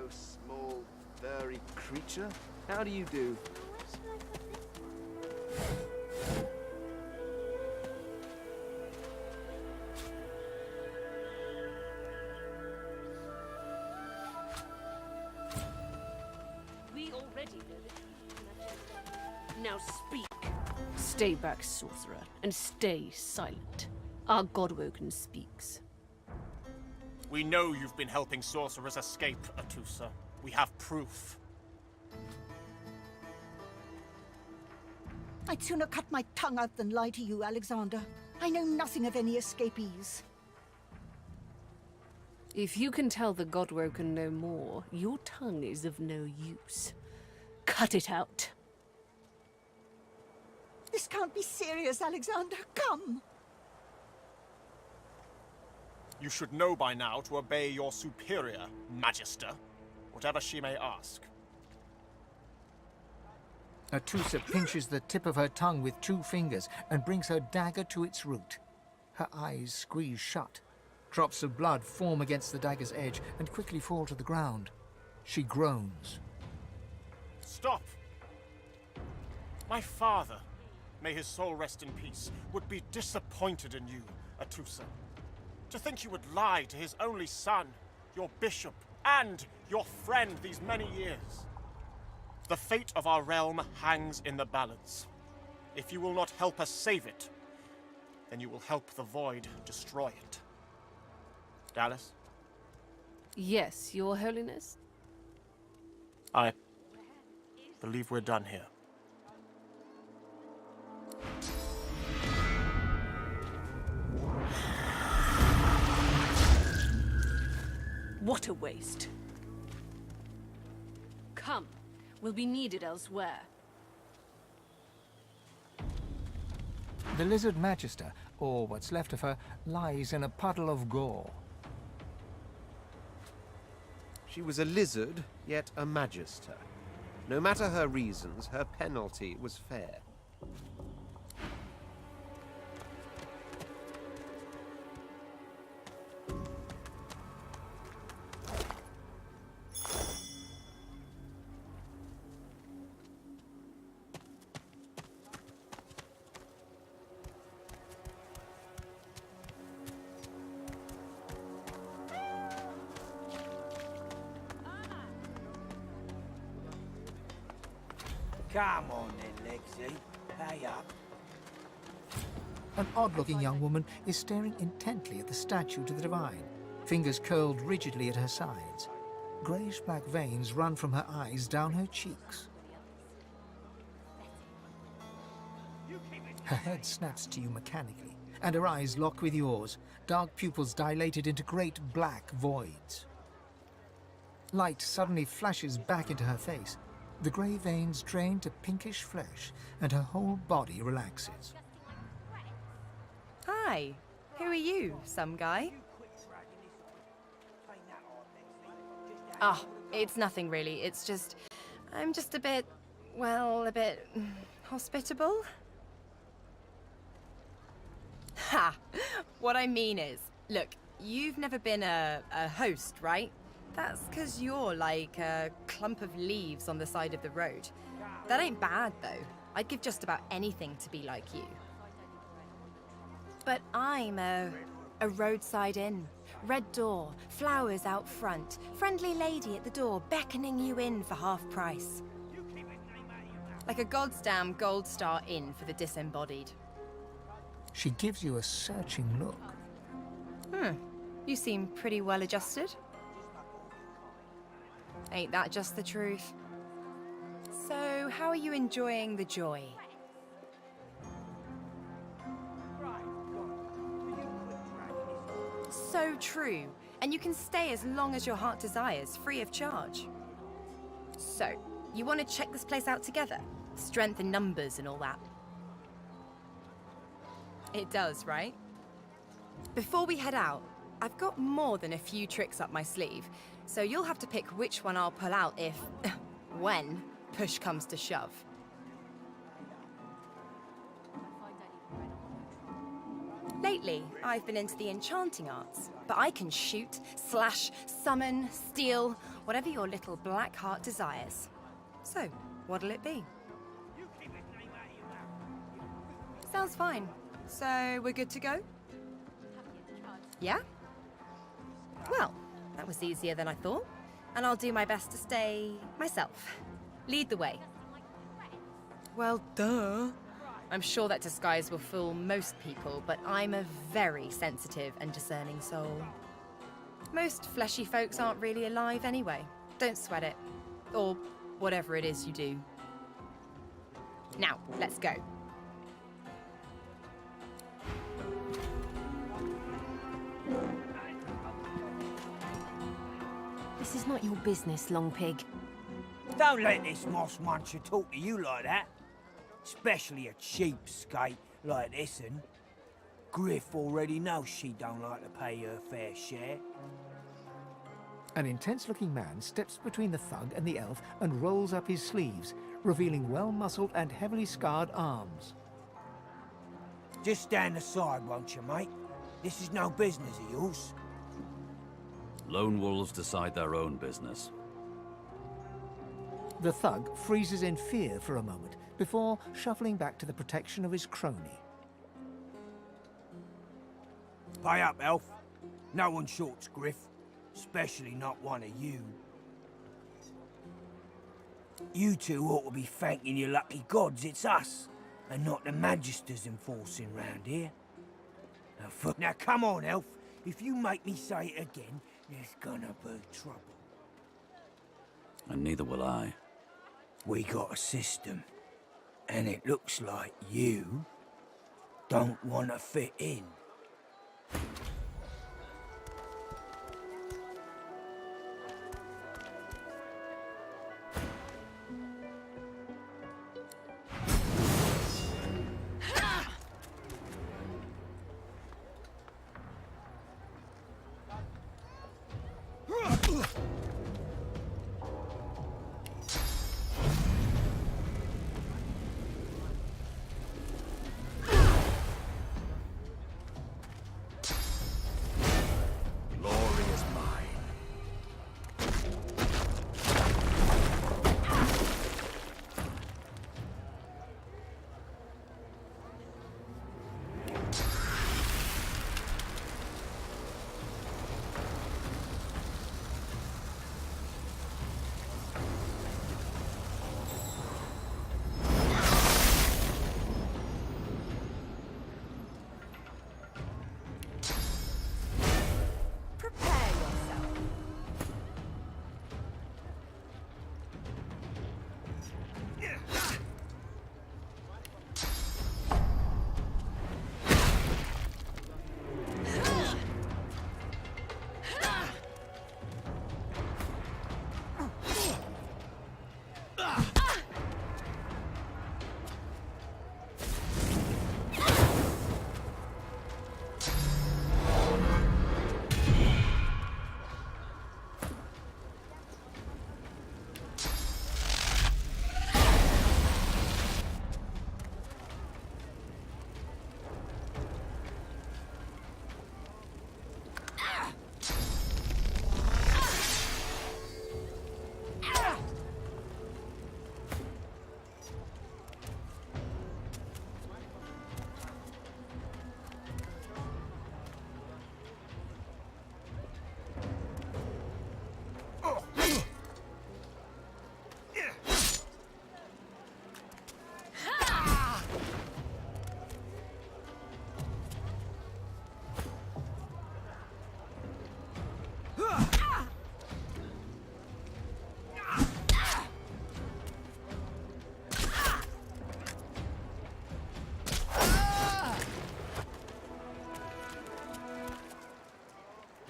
Hello, small, furry creature. How do you do? We already know it. Now speak. Stay back, sorcerer, and stay silent. Our Godwoken speaks. We know you've been helping sorcerers escape, Atusa. We have proof. I'd sooner cut my tongue out than lie to you, Alexander. I know nothing of any escapees. If you can tell the Godwoken no more, your tongue is of no use. Cut it out. This can't be serious, Alexander. Come! You should know by now to obey your superior, Magister, whatever she may ask. Atusa pinches the tip of her tongue with 2 fingers and brings her dagger to its root. Her eyes squeeze shut. Drops of blood form against the dagger's edge and quickly fall to the ground. She groans. Stop! My father, may his soul rest in peace, would be disappointed in you, Atusa. To think you would lie to his only son, your bishop, and your friend these many years. The fate of our realm hangs in the balance. If you will not help us save it, then you will help the Void destroy it. Dallas? Yes, Your Holiness? I believe we're done here. What a waste. Come, we'll be needed elsewhere. The lizard magister, or what's left of her, lies in a puddle of gore. She was a lizard, yet a magister. No matter her reasons, her penalty was fair. Come on then, Lexi. Pay up. An odd-looking young woman is staring intently at the statue to the divine, fingers curled rigidly at her sides. Greyish-black veins run from her eyes down her cheeks. Her head snaps to you mechanically, and her eyes lock with yours, dark pupils dilated into great black voids. Light suddenly flashes back into her face. The grey veins drain to pinkish flesh, and her whole body relaxes. Hi, who are you, some guy? Oh, it's nothing really, it's just... I'm just a bit... well, a bit... hospitable? Ha! What I mean is, look, you've never been a host, right? That's because you're like a clump of leaves on the side of the road. That ain't bad, though. I'd give just about anything to be like you. But I'm a roadside inn. Red door, flowers out front, friendly lady at the door beckoning you in for half price. Like a goddamn gold star inn for the disembodied. She gives you a searching look. You seem pretty well adjusted. Ain't that just the truth? So, how are you enjoying the joy? So true. And you can stay as long as your heart desires, free of charge. So, you want to check this place out together? Strength in numbers and all that. It does, right? Before we head out, I've got more than a few tricks up my sleeve, so you'll have to pick which one I'll pull out if... when push comes to shove. Lately, I've been into the enchanting arts, but I can shoot, slash, summon, steal, whatever your little black heart desires. So, what'll it be? Sounds fine. So, we're good to go? Yeah? Well, that was easier than I thought, and I'll do my best to stay myself. Lead the way. Well, duh. I'm sure that disguise will fool most people, but I'm a very sensitive and discerning soul. Most fleshy folks aren't really alive anyway. Don't sweat it. Or whatever it is you do. Now, let's go. This is not your business, Long Pig. Don't let this moss muncher talk to you like that. Especially a cheapskate like this one. Griff already knows she don't like to pay her fair share. An intense-looking man steps between the thug and the elf and rolls up his sleeves, revealing well-muscled and heavily scarred arms. Just stand aside, won't you, mate? This is no business of yours. Lone wolves decide their own business. The thug freezes in fear for a moment, before shuffling back to the protection of his crony. Pay up, elf. No one shorts Griff. Especially not one of you. You two ought to be thanking your lucky gods it's us, and not the Magisters enforcing round here. Now come on, elf. If you make me say it again, there's gonna be trouble. And neither will I. We got a system. And it looks like you don't want to fit in.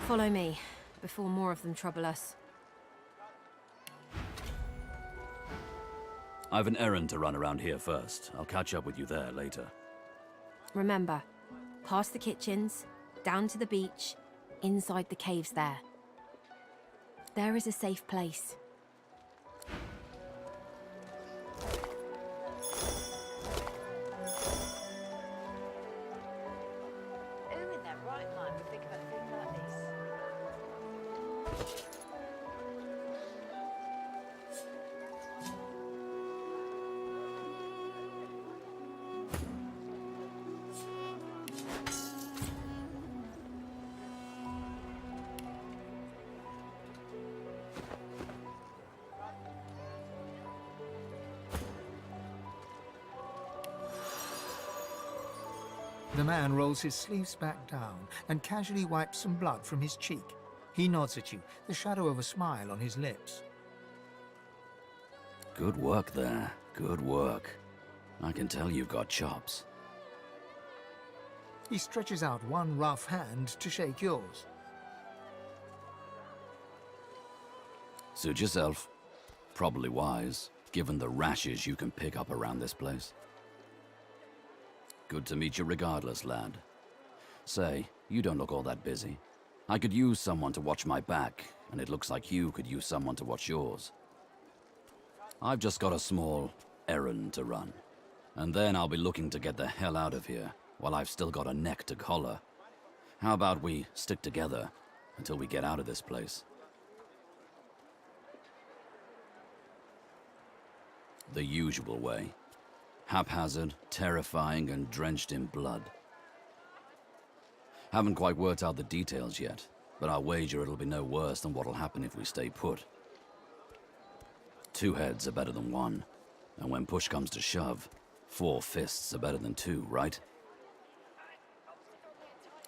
Follow me, before more of them trouble us. I've an errand to run around here first. I'll catch up with you there later. Remember, past the kitchens, down to the beach, inside the caves there. There is a safe place. The man rolls his sleeves back down and casually wipes some blood from his cheek. He nods at you, the shadow of a smile on his lips. Good work there. Good work. I can tell you've got chops. He stretches out one rough hand to shake yours. Suit yourself. Probably wise, given the rashes you can pick up around this place. Good to meet you regardless, lad. Say, you don't look all that busy. I could use someone to watch my back, and it looks like you could use someone to watch yours. I've just got a small errand to run. And then I'll be looking to get the hell out of here, while I've still got a neck to collar. How about we stick together until we get out of this place? The usual way. Haphazard, terrifying, and drenched in blood. Haven't quite worked out the details yet, but I'll wager it'll be no worse than what'll happen if we stay put. 2 heads are better than 1, and when push comes to shove, 4 fists are better than 2, right?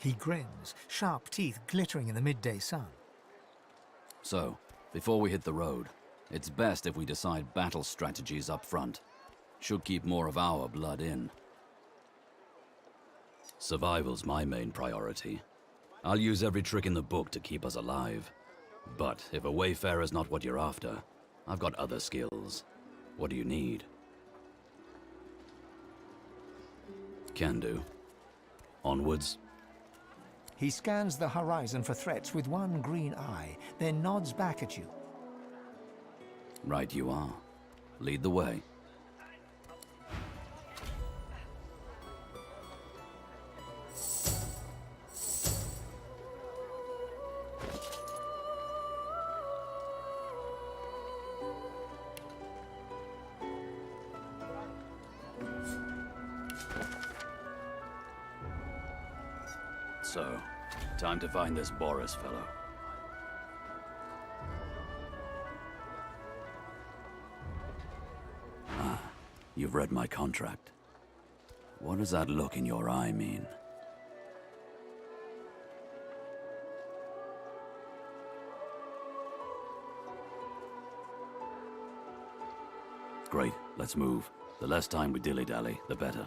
He grins, sharp teeth glittering in the midday sun. So, before we hit the road, it's best if we decide battle strategies up front. Should keep more of our blood in. Survival's my main priority. I'll use every trick in the book to keep us alive. But if a wayfarer's not what you're after, I've got other skills. What do you need? Can do. Onwards. He scans the horizon for threats with one green eye, then nods back at you. Right you are. Lead the way. So, time to find this Boris fellow. Ah, you've read my contract. What does that look in your eye mean? Great, let's move. The less time we dilly-dally, the better.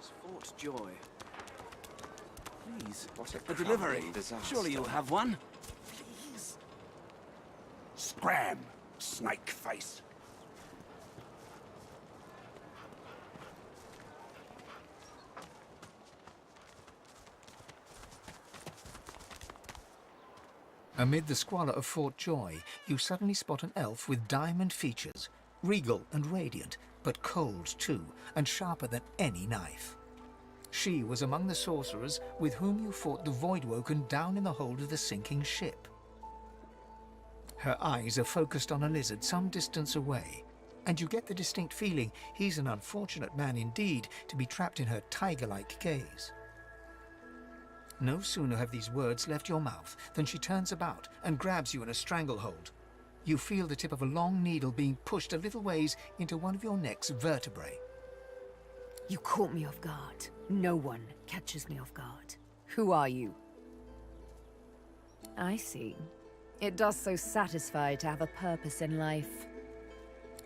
is Fort Joy? Please, What a delivery. disaster. Surely you'll have one. Please. Scram, snake face. Amid the squalor of Fort Joy, you suddenly spot an elf with diamond features, regal and radiant, but cold too, and sharper than any knife. She was among the sorcerers with whom you fought the Voidwoken down in the hold of the sinking ship. Her eyes are focused on a lizard some distance away, and you get the distinct feeling he's an unfortunate man indeed to be trapped in her tiger-like gaze. No sooner have these words left your mouth than she turns about and grabs you in a stranglehold. You feel the tip of a long needle being pushed a little ways into one of your neck's vertebrae. You caught me off guard. No one catches me off guard. Who are you? I see. It does so satisfy to have a purpose in life.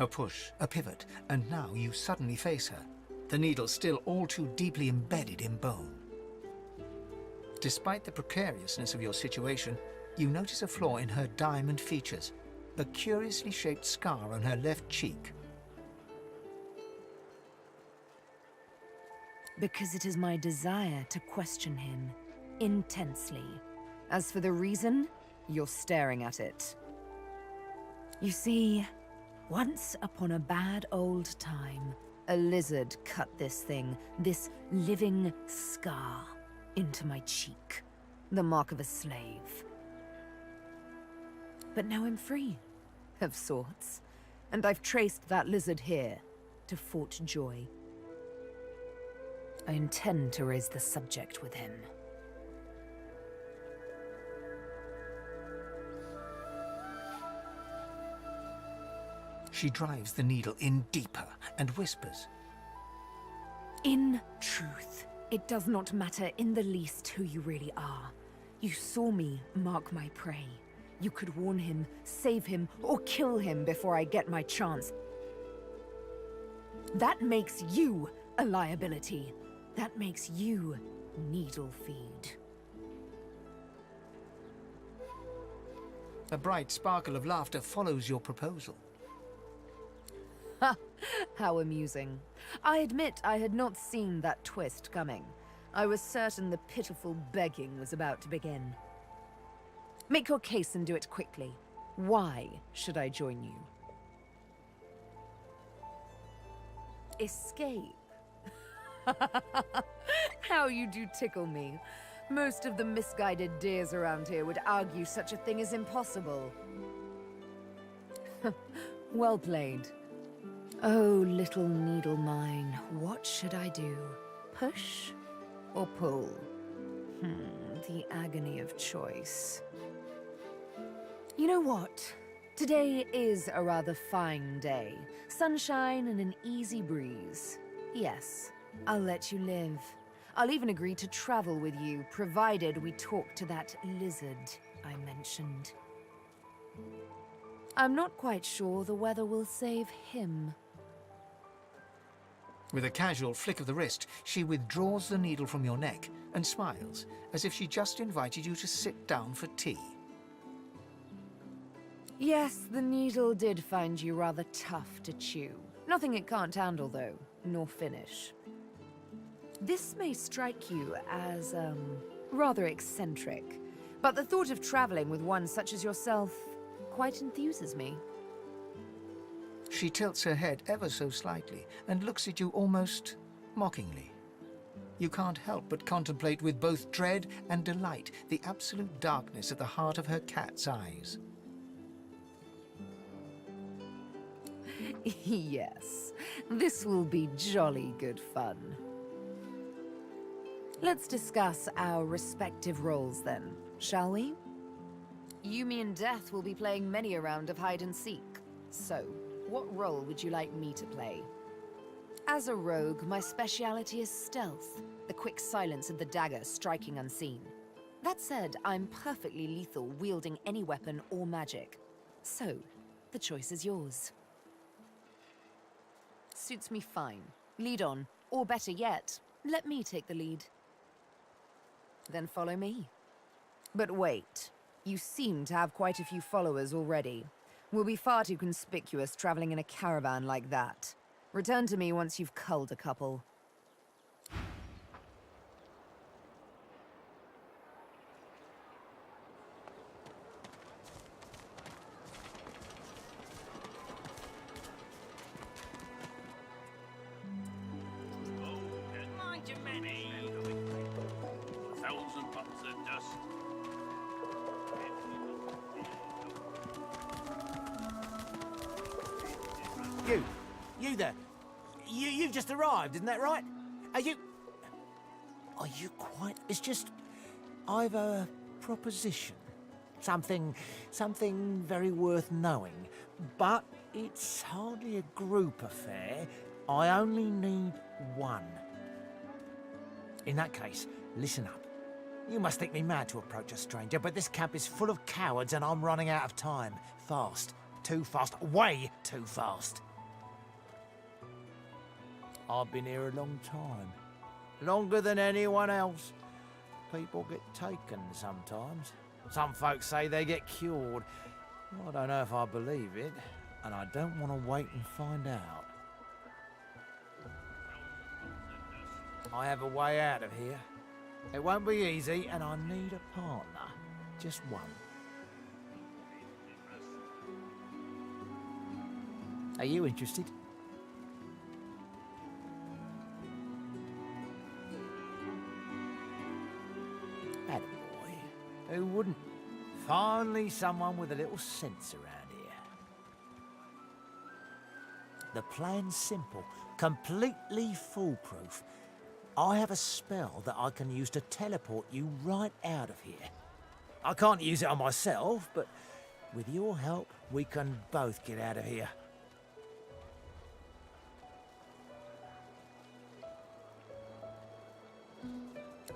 A push, a pivot, and now you suddenly face her, the needle still all too deeply embedded in bone. Despite the precariousness of your situation, you notice a flaw in her diamond features, a curiously shaped scar on her left cheek. Because it is my desire to question him intensely. As for the reason, you're staring at it. You see, once upon a bad old time, a lizard cut this thing, this living scar, into my cheek. The mark of a slave. But now I'm free, of sorts. And I've traced that lizard here, to Fort Joy. I intend to raise the subject with him. She drives the needle in deeper and whispers. In truth, it does not matter in the least who you really are. You saw me mark my prey. You could warn him, save him, or kill him before I get my chance. That makes you a liability. That makes you needle feed. A bright sparkle of laughter follows your proposal. Ha! How amusing. I admit I had not seen that twist coming. I was certain the pitiful begging was about to begin. Make your case and do it quickly. Why should I join you? Escape? How you do tickle me. Most of the misguided deers around here would argue such a thing is impossible. Well played. Oh, little needle mine, what should I do? Push or pull? The agony of choice. You know what? Today is a rather fine day. Sunshine and an easy breeze. Yes, I'll let you live. I'll even agree to travel with you, provided we talk to that lizard I mentioned. I'm not quite sure the weather will save him. With a casual flick of the wrist, she withdraws the needle from your neck and smiles, as if she just invited you to sit down for tea. Yes, the needle did find you rather tough to chew. Nothing it can't handle, though, nor finish. This may strike you as, rather eccentric, but the thought of traveling with one such as yourself quite enthuses me. She tilts her head ever so slightly and looks at you almost mockingly. You can't help but contemplate with both dread and delight the absolute darkness at the heart of her cat's eyes. Yes, this will be jolly good fun. Let's discuss our respective roles then, shall we? You, me, and Death will be playing many a round of hide and seek. So, what role would you like me to play? As a rogue, my speciality is stealth, the quick silence of the dagger striking unseen. That said, I'm perfectly lethal wielding any weapon or magic. So, the choice is yours. Suits me fine. Lead on, or better yet, Let me take the lead. Then follow me. But wait, you seem to have quite a few followers already. We'll be far too conspicuous traveling in a caravan like that. Return to me once you've culled a couple. You there. You've just arrived, isn't that right? Are you quite... It's just... I've a proposition. Something very worth knowing. But it's hardly a group affair. I only need one. In that case, listen up. You must think me mad to approach a stranger, but this camp is full of cowards and I'm running out of time. Fast. Too fast. Way too fast. I've been here a long time. Longer than anyone else. People get taken sometimes. Some folks say they get cured. I don't know if I believe it, and I don't want to wait and find out. I have a way out of here. It won't be easy, and I need a partner. Just one. Are you interested? Attaboy. Who wouldn't? Finally someone with a little sense around here. The plan's simple, completely foolproof. I have a spell that I can use to teleport you right out of here. I can't use it on myself, but with your help, we can both get out of here.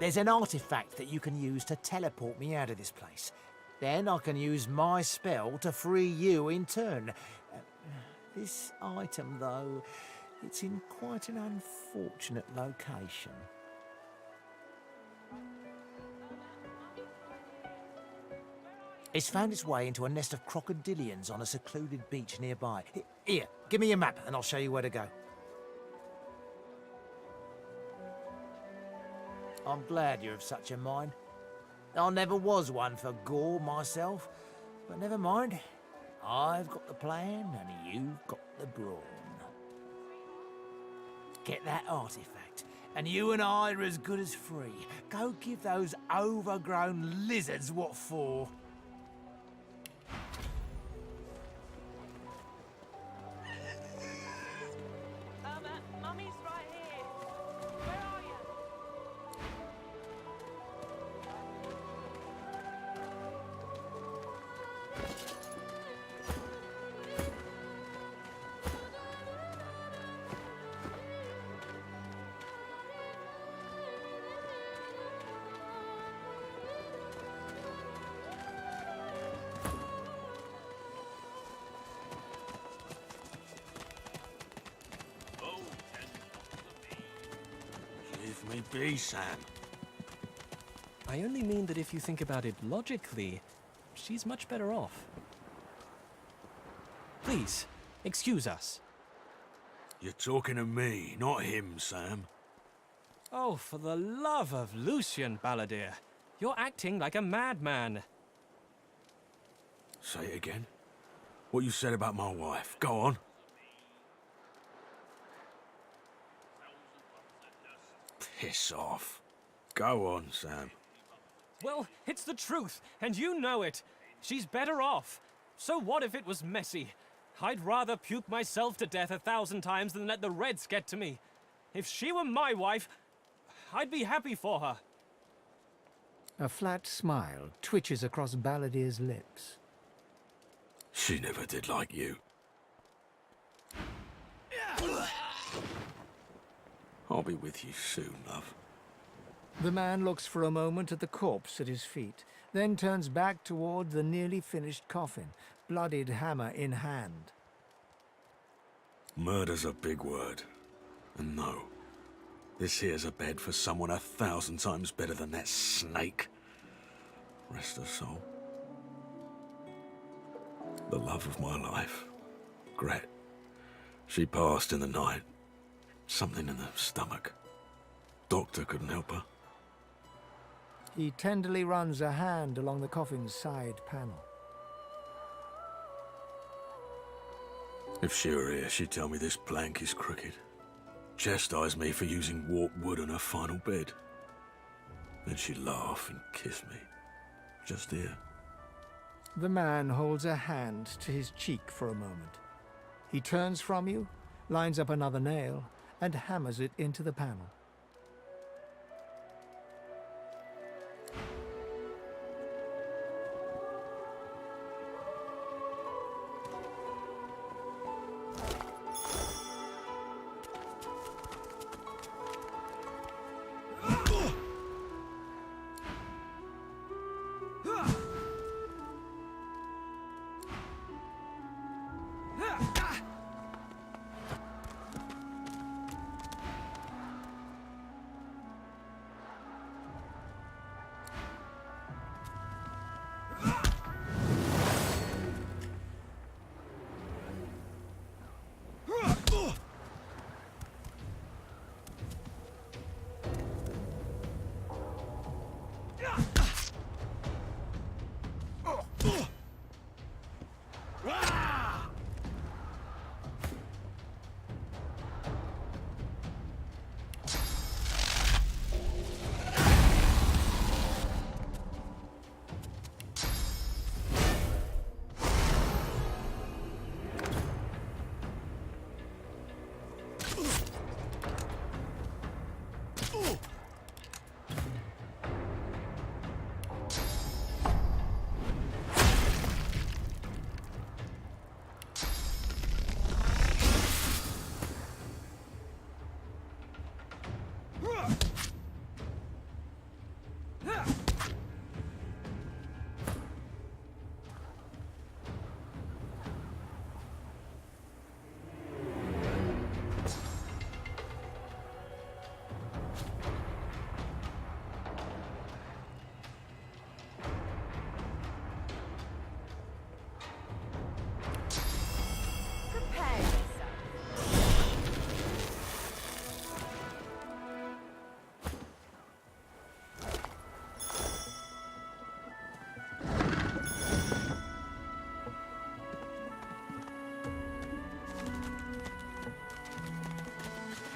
There's an artifact that you can use to teleport me out of this place. Then I can use my spell to free you in turn. This item, though, it's in quite an unfortunate location. It's found its way into a nest of crocodilians on a secluded beach nearby. Here, give me a map and I'll show you where to go. I'm glad you're of such a mind. I never was one for gore myself, but never mind. I've got the plan and you've got the brawn. Get that artifact, and you and I are as good as free. Go give those overgrown lizards what for. Mummy's right here. Where are you? Give me be, Sam. I only mean that if you think about it logically, she's much better off. Please, excuse us. You're talking to me, not him, Sam. Oh, for the love of Lucian, Balladeer. You're acting like a madman. Say it again. What you said about my wife. Go on. Piss off. Go on, Sam. Well, it's the truth, and you know it. She's better off. So what if it was messy? I'd rather puke myself to death 1,000 times than let the Reds get to me. If she were my wife, I'd be happy for her. A flat smile twitches across Balladeer's lips. She never did like you. I'll be with you soon, love. The man looks for a moment at the corpse at his feet, then turns back toward the nearly finished coffin, bloodied hammer in hand. Murder's a big word. And no, This here's a bed for someone 1,000 times better than that snake. Rest her soul. The love of my life, Gret. She passed in the night. Something in the stomach. Doctor couldn't help her. He tenderly runs a hand along the coffin's side panel. If she were here, she'd tell me this plank is crooked. Chastise me for using warped wood on her final bed. Then she'd laugh and kiss me. Just here. The man holds a hand to his cheek for a moment. He turns from you, lines up another nail, and hammers it into the panel.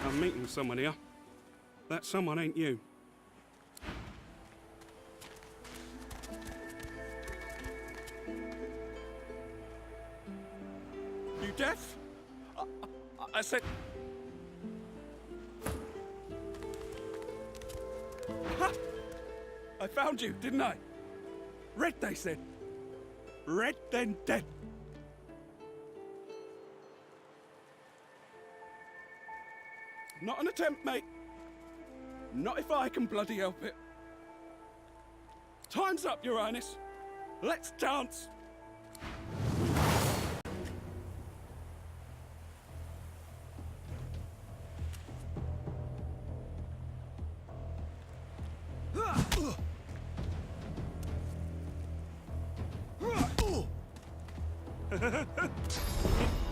I'm meeting someone here. That someone ain't you. You deaf? I said... Ha! I found you, didn't I? Red, they said. Red, then dead. Not an attempt, mate. Not if I can bloody help it. Time's up, Your Highness. Let's dance.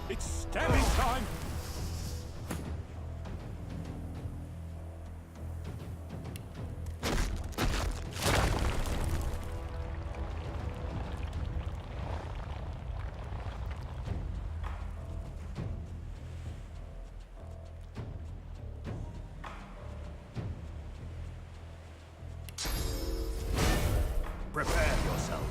It's stabbing time. Prepare yourself.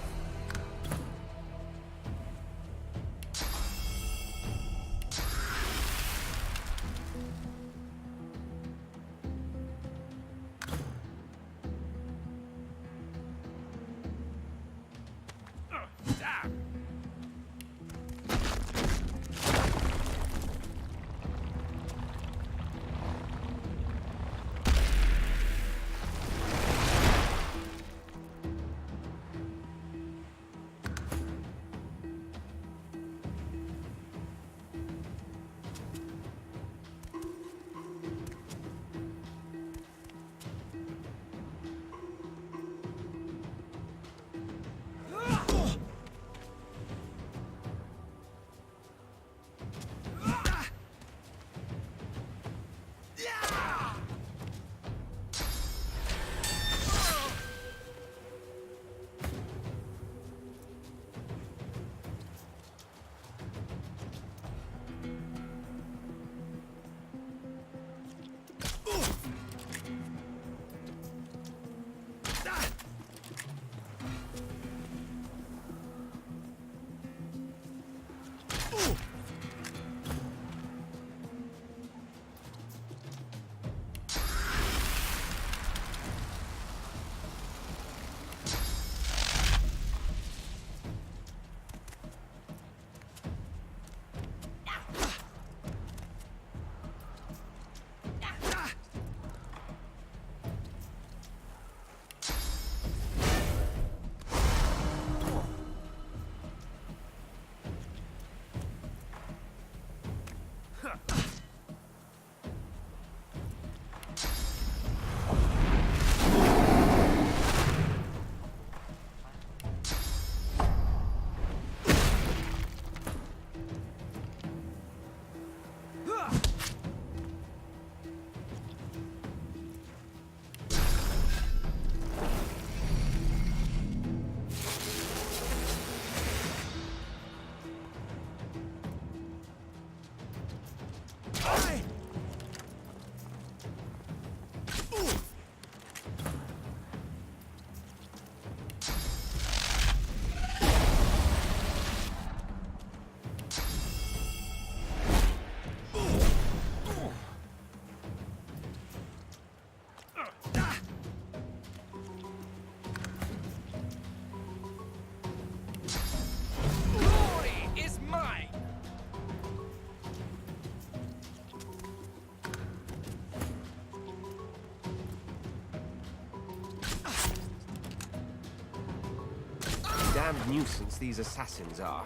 damned nuisance these assassins are.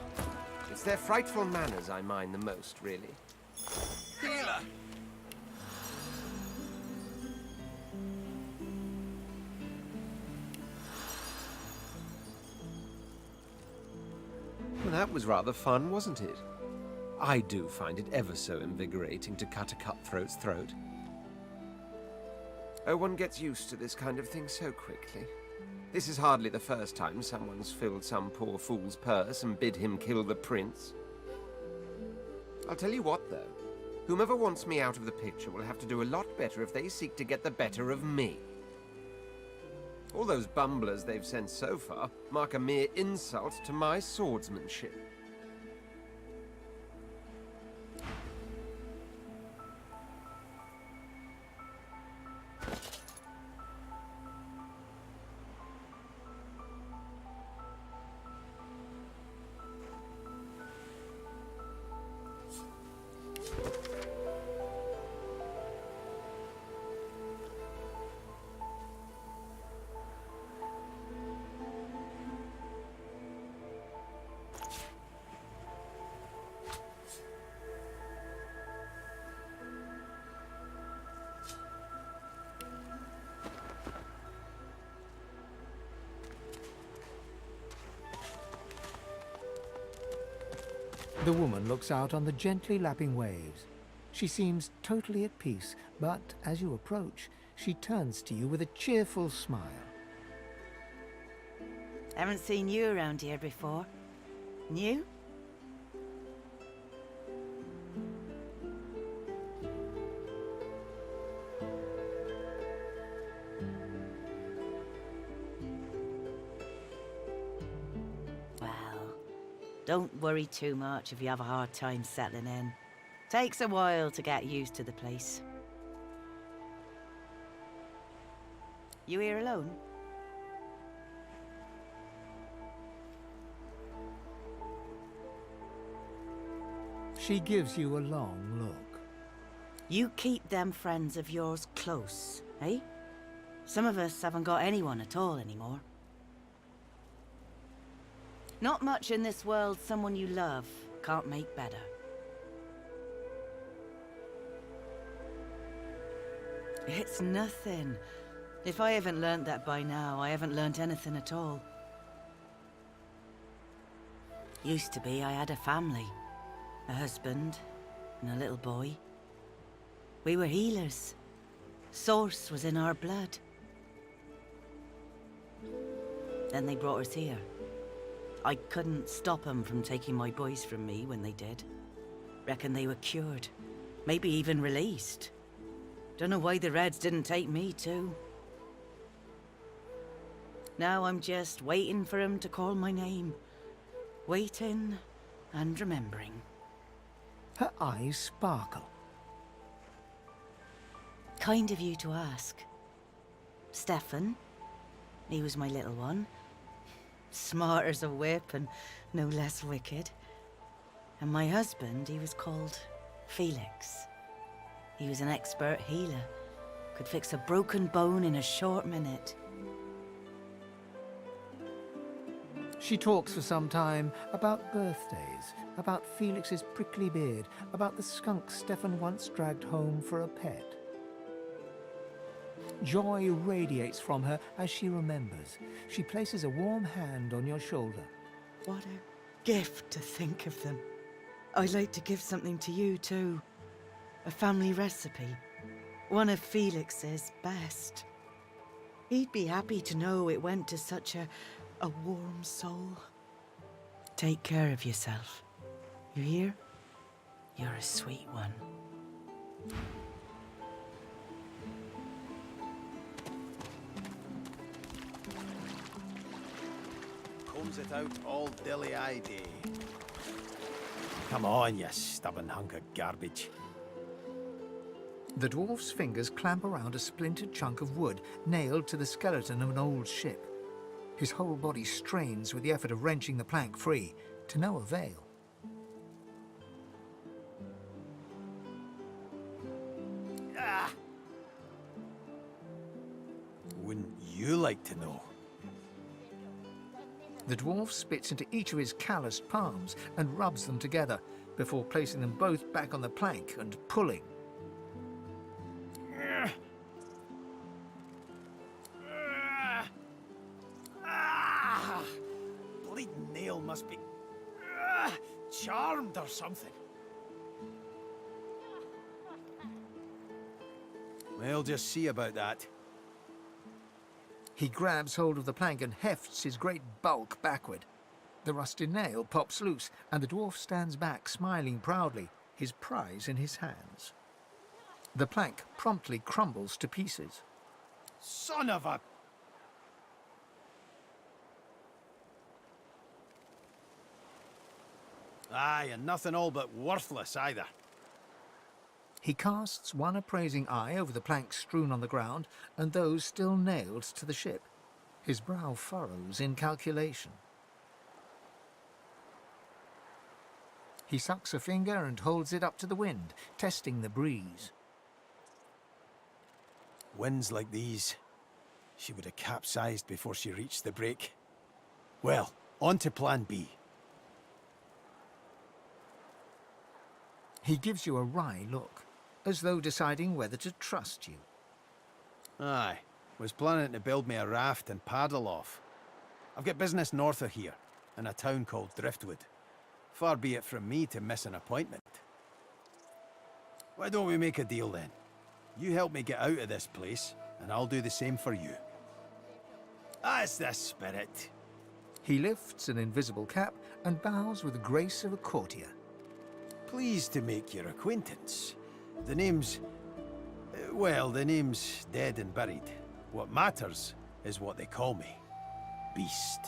It's their frightful manners I mind the most, really. Healer! Well, that was rather fun, wasn't it? I do find it ever so invigorating to cut a cutthroat's throat. Oh, one gets used to this kind of thing so quickly. This is hardly the first time someone's filled some poor fool's purse and bid him kill the prince. I'll tell you what, though. Whomever wants me out of the picture will have to do a lot better if they seek to get the better of me. All those bumblers they've sent so far mark a mere insult to my swordsmanship. The woman looks out on the gently lapping waves. She seems totally at peace, but as you approach, she turns to you with a cheerful smile. Haven't seen you around here before. New? Don't worry too much if you have a hard time settling in. Takes a while to get used to the place. You here alone? She gives you a long look. You keep them friends of yours close, eh? Some of us haven't got anyone at all anymore. Not much in this world someone you love can't make better. It's nothing. If I haven't learnt that by now, I haven't learnt anything at all. Used to be I had a family. A husband and a little boy. We were healers. Source was in our blood. Then they brought us here. I couldn't stop them from taking my boys from me when they did. Reckon they were cured. Maybe even released. Don't know why the Reds didn't take me too. Now I'm just waiting for him to call my name. Waiting and remembering. Her eyes sparkle. Kind of you to ask. Stefan, he was my little one. Smart as a whip and no less wicked. And my husband, he was called Felix. He was an expert healer. Could fix a broken bone in a short minute. She talks for some time about birthdays, about Felix's prickly beard, about the skunk Stefan once dragged home for a pet. Joy radiates from her as she remembers. She places a warm hand on your shoulder. What a gift to think of them. I'd like to give something to you too. A family recipe. One of Felix's best. He'd be happy to know it went to such a warm soul. Take care of yourself. You hear? You're a sweet one. Comes it out all dilly-eyed. Come on, you stubborn hunk of garbage. The dwarf's fingers clamp around a splintered chunk of wood nailed to the skeleton of an old ship. His whole body strains with the effort of wrenching the plank free, to no avail. Ah! Wouldn't you like to know? The dwarf spits into each of his calloused palms and rubs them together before placing them both back on the plank and pulling. Bleeding nail must be charmed or something. We'll just see about that. He grabs hold of the plank and hefts his great bulk backward. The rusted nail pops loose, and the dwarf stands back, smiling proudly, his prize in his hands. The plank promptly crumbles to pieces. Son of a... Aye, and nothing all but worthless either. He casts one appraising eye over the planks strewn on the ground and those still nailed to the ship. His brow furrows in calculation. He sucks a finger and holds it up to the wind, testing the breeze. Winds like these, she would have capsized before she reached the break. Well, on to plan B. He gives you a wry look, as though deciding whether to trust you. Aye, was planning to build me a raft and paddle off. I've got business north of here, in a town called Driftwood. Far be it from me to miss an appointment. Why don't we make a deal then? You help me get out of this place, and I'll do the same for you. That's the spirit. He lifts an invisible cap and bows with the grace of a courtier. Pleased to make your acquaintance. The name's... well, the name's dead and buried. What matters is what they call me. Beast.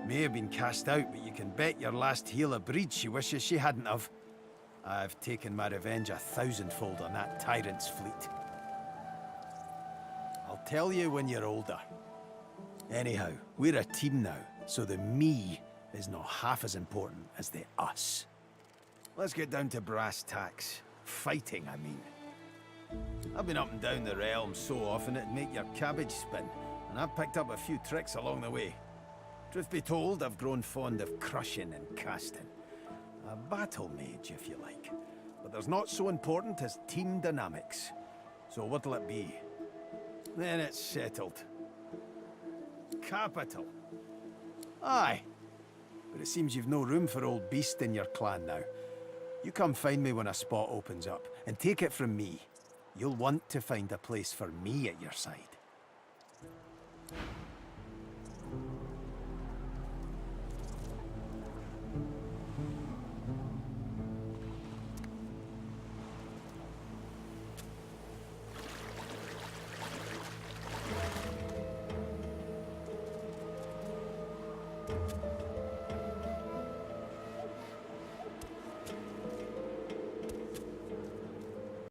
May have been cast out, but you can bet your last heel of breed she wishes she hadn't have. I've taken my revenge 1,000-fold on that tyrant's fleet. I'll tell you when you're older. Anyhow, we're a team now, so the me is not half as important as the us. Let's get down to brass tacks. Fighting, I mean. I've been up and down the realm so often it'd make your cabbage spin, and I've picked up a few tricks along the way. Truth be told, I've grown fond of crushing and casting. A battle mage, if you like. But there's not so important as team dynamics. So what'll it be? Then it's settled. Capital. Aye. But it seems you've no room for old Beast in your clan now. You come find me when a spot opens up, and take it from me. You'll want to find a place for me at your side.